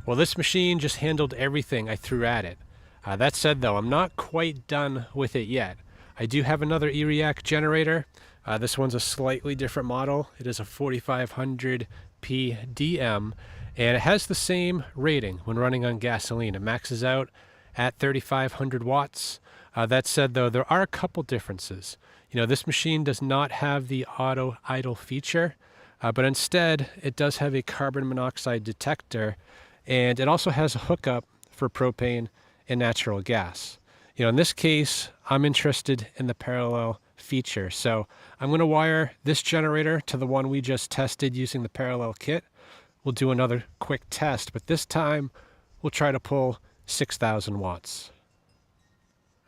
Well, this machine just handled everything I threw at it. That said though, I'm not quite done with it yet. I do have another Erayak generator. This one's a slightly different model. It is a 4500P DM, and it has the same rating when running on gasoline. It maxes out at 3,500 watts. That said though, there are a couple differences. You know, this machine does not have the auto idle feature, but instead it does have a carbon monoxide detector, and it also has a hookup for propane and natural gas. You know, in this case, I'm interested in the parallel feature. So I'm going to wire this generator to the one we just tested using the parallel kit. We'll do another quick test, but this time we'll try to pull 6,000 watts.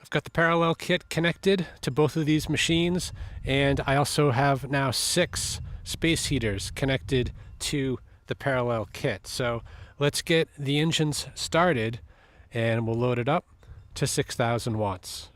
I've got the parallel kit connected to both of these machines, and I also have now 6 space heaters connected to the parallel kit. So let's get the engines started and we'll load it up to 6,000 watts.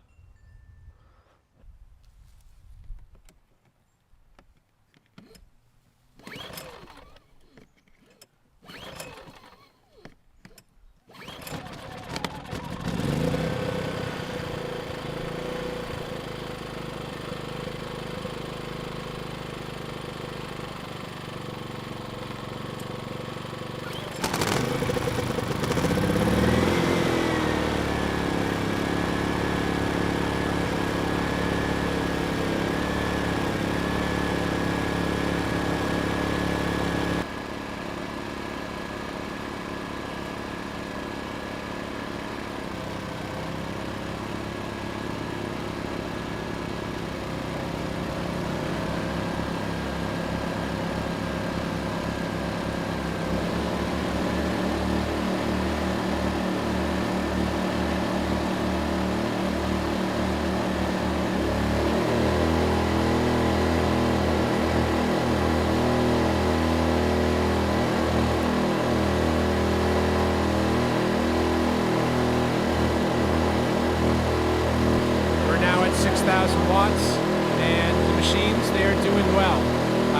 Now at 6,000 watts, and the machines, they are doing well.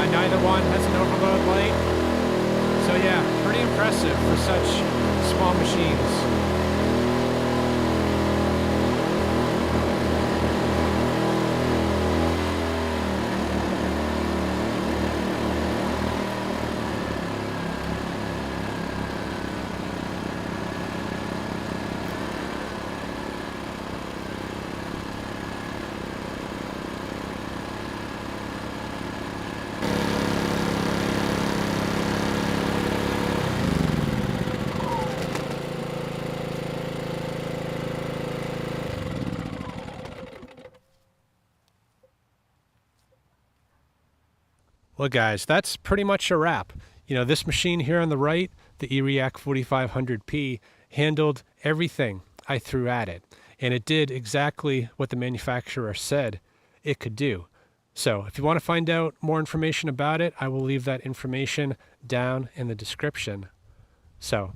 Neither one has an overload light. So yeah, pretty impressive for such small machines. Well guys, that's pretty much a wrap. You know, this machine here on the right, the Erayak 4500P, handled everything I threw at it. And it did exactly what the manufacturer said it could do. So if you want to find out more information about it, I will leave that information down in the description. So